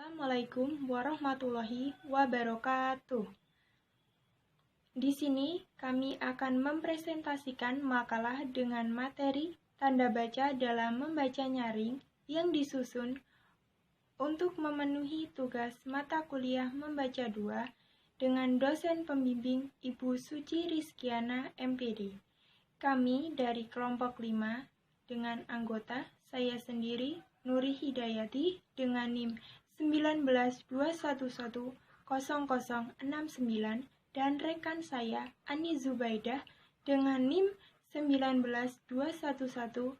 Assalamualaikum warahmatullahi wabarakatuh. Di sini kami akan mempresentasikan makalah dengan materi tanda baca dalam membaca nyaring yang disusun untuk memenuhi tugas mata kuliah membaca 2 dengan dosen pembimbing Ibu Suci Rizkiana MPD. Kami dari kelompok 5 dengan anggota saya sendiri Nuri Hidayati dengan NIM 1921100069 dan rekan saya Ani Zubaidah dengan NIM 1921100059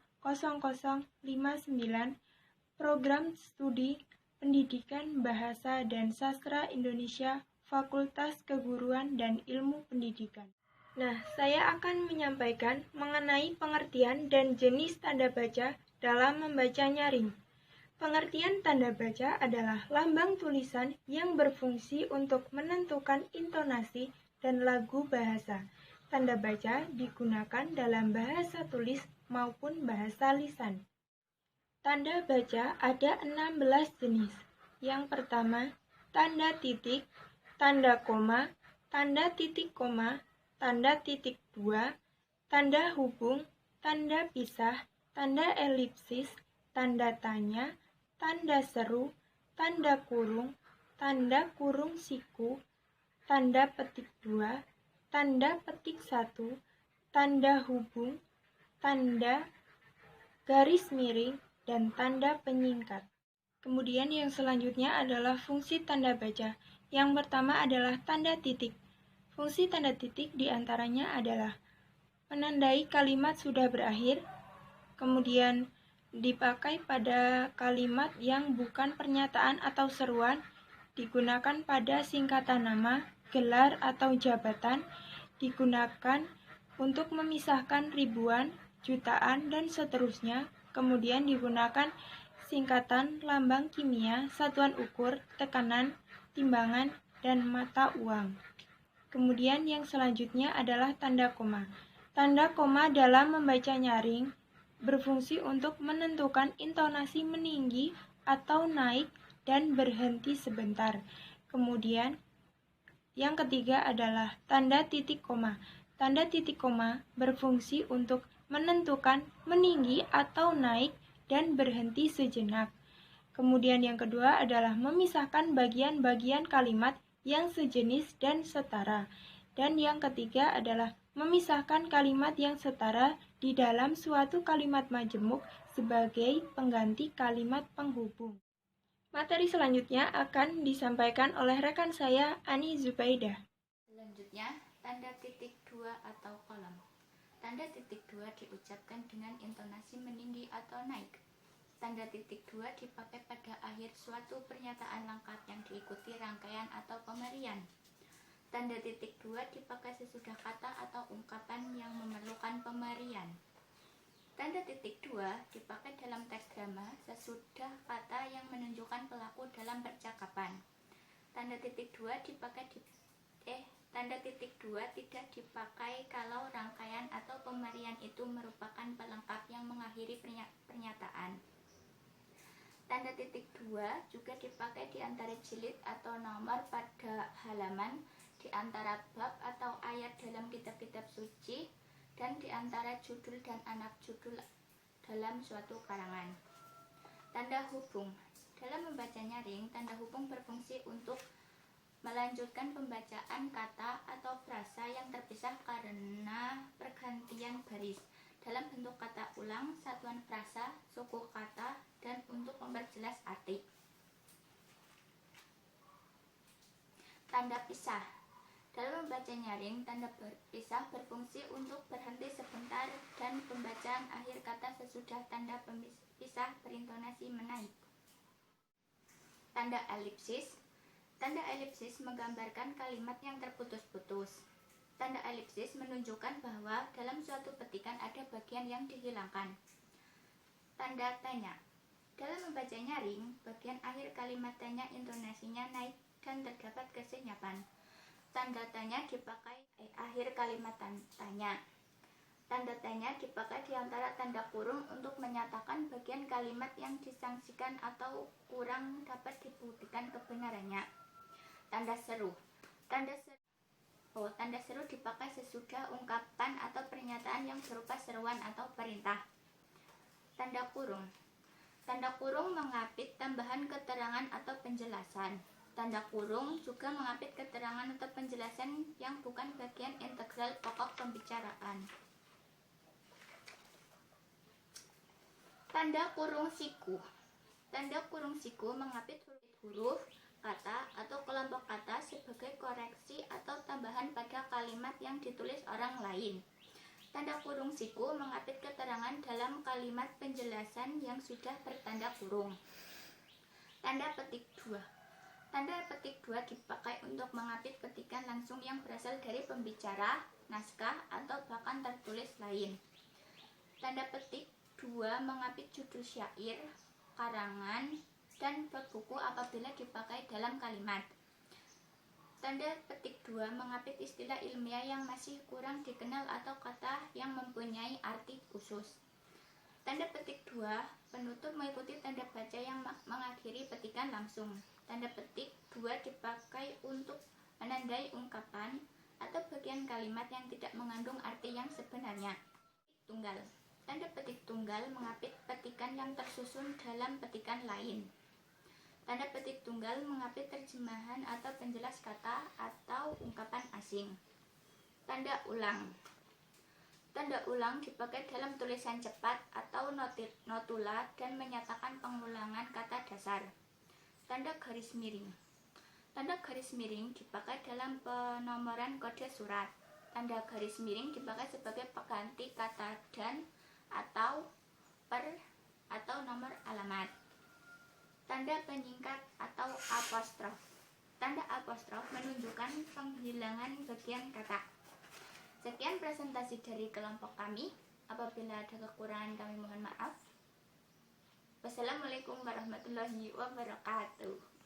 Program Studi Pendidikan Bahasa dan Sastra Indonesia Fakultas Keguruan dan Ilmu Pendidikan. Nah, saya akan menyampaikan mengenai pengertian dan jenis tanda baca dalam membaca nyaring. Pengertian tanda baca adalah lambang tulisan yang berfungsi untuk menentukan intonasi dan lagu bahasa. Tanda baca digunakan dalam bahasa tulis maupun bahasa lisan. Tanda baca ada 16 jenis. Yang pertama, tanda titik, tanda koma, tanda titik koma, tanda titik 2, tanda hubung, tanda pisah, tanda elipsis, tanda tanya, tanda seru, tanda kurung siku, tanda petik 2, tanda petik 1, tanda hubung, tanda garis miring, dan tanda penyingkat. Kemudian yang selanjutnya adalah fungsi tanda baca. Yang pertama adalah tanda titik. Fungsi tanda titik diantaranya adalah menandai kalimat sudah berakhir, kemudian dipakai pada kalimat yang bukan pernyataan atau seruan, digunakan pada singkatan nama, gelar atau jabatan, digunakan untuk memisahkan ribuan, jutaan, dan seterusnya, kemudian digunakan singkatan, lambang kimia, satuan ukur, tekanan, timbangan, dan mata uang. Kemudian yang selanjutnya adalah tanda koma. Tanda koma dalam membaca nyaring berfungsi untuk menentukan intonasi meninggi atau naik dan berhenti sebentar. Kemudian yang ketiga adalah tanda titik koma. Tanda titik koma berfungsi untuk menentukan meninggi atau naik dan berhenti sejenak. Kemudian yang kedua adalah memisahkan bagian-bagian kalimat yang sejenis dan setara. Dan yang ketiga adalah memisahkan kalimat yang setara di dalam suatu kalimat majemuk sebagai pengganti kalimat penghubung. Materi selanjutnya akan disampaikan oleh rekan saya Ani Zubaidah. Selanjutnya, tanda titik 2 atau kolom. Tanda titik 2 diucapkan dengan intonasi meninggi atau naik. Tanda titik 2 dipakai pada akhir suatu pernyataan lengkap yang diikuti rangkaian atau pemerian. Tanda titik 2 dipakai sesudah kata atau ungkapan yang memerlukan pemerian. Tanda titik 2 dipakai dalam teks drama sesudah kata yang menunjukkan pelaku dalam percakapan. Tanda titik 2 tidak dipakai kalau rangkaian atau pemerian itu merupakan pelengkap yang mengakhiri pernyataan. Tanda titik 2 juga dipakai di antara jilid atau nomor pada halaman, di antara bab atau ayat dalam kitab-kitab suci, dan di antara judul dan anak judul dalam suatu karangan. Tanda hubung. Dalam membaca nyaring, tanda hubung berfungsi untuk melanjutkan pembacaan kata atau frasa yang terpisah karena pergantian baris dalam bentuk kata ulang, satuan frasa, suku kata, dan untuk memperjelas arti. Tanda pisah. Dalam membaca nyaring, tanda pisah berfungsi untuk berhenti sebentar dan pembacaan akhir kata sesudah tanda pisah berintonasi menaik. Tanda elipsis. Tanda elipsis menggambarkan kalimat yang terputus-putus. Tanda elipsis menunjukkan bahwa dalam suatu petikan ada bagian yang dihilangkan. Tanda tanya. Dalam membaca nyaring, bagian akhir kalimat tanya intonasinya naik dan terdapat kesenyapan. Tanda tanya dipakai akhir kalimat tanya. Tanda tanya dipakai di antara tanda kurung untuk menyatakan bagian kalimat yang disangsikan atau kurang dapat dibuktikan kebenarannya. Tanda seru. Tanda seru dipakai sesudah ungkapan atau pernyataan yang berupa seruan atau perintah. Tanda kurung. Tanda kurung mengapit tambahan keterangan atau penjelasan. Tanda kurung juga mengapit keterangan atau penjelasan yang bukan bagian integral pokok pembicaraan. Tanda kurung siku. Tanda kurung siku mengapit huruf, kata, atau kelompok kata sebagai koreksi atau tambahan pada kalimat yang ditulis orang lain. Tanda kurung siku mengapit keterangan dalam kalimat penjelasan yang sudah bertanda kurung. Tanda petik 2. Tanda petik 2 dipakai untuk mengapit petikan langsung yang berasal dari pembicara, naskah, atau bahkan tertulis lain. Tanda petik 2 mengapit judul syair, karangan, dan bab buku apabila dipakai dalam kalimat. Tanda petik 2 mengapit istilah ilmiah yang masih kurang dikenal atau kata yang mempunyai arti khusus. Tanda petik 2 penutup mengikuti tanda baca yang mengakhiri petikan langsung. Tanda petik 2 dipakai untuk menandai ungkapan atau bagian kalimat yang tidak mengandung arti yang sebenarnya. Tunggal. Tanda petik tunggal mengapit petikan yang tersusun dalam petikan lain. Tanda petik tunggal mengapit terjemahan atau penjelas kata atau ungkapan asing. Tanda ulang. Tanda ulang dipakai dalam tulisan cepat atau notula dan menyatakan pengulangan kata dasar. Tanda garis miring. Tanda garis miring dipakai dalam penomoran kode surat. Tanda garis miring dipakai sebagai pengganti kata dan atau per atau nomor alamat. Tanda penyingkat atau apostrof. Tanda apostrof menunjukkan penghilangan bagian kata. Sekian presentasi dari kelompok kami. Apabila ada kekurangan kami mohon maaf. Wassalamualaikum warahmatullahi wabarakatuh.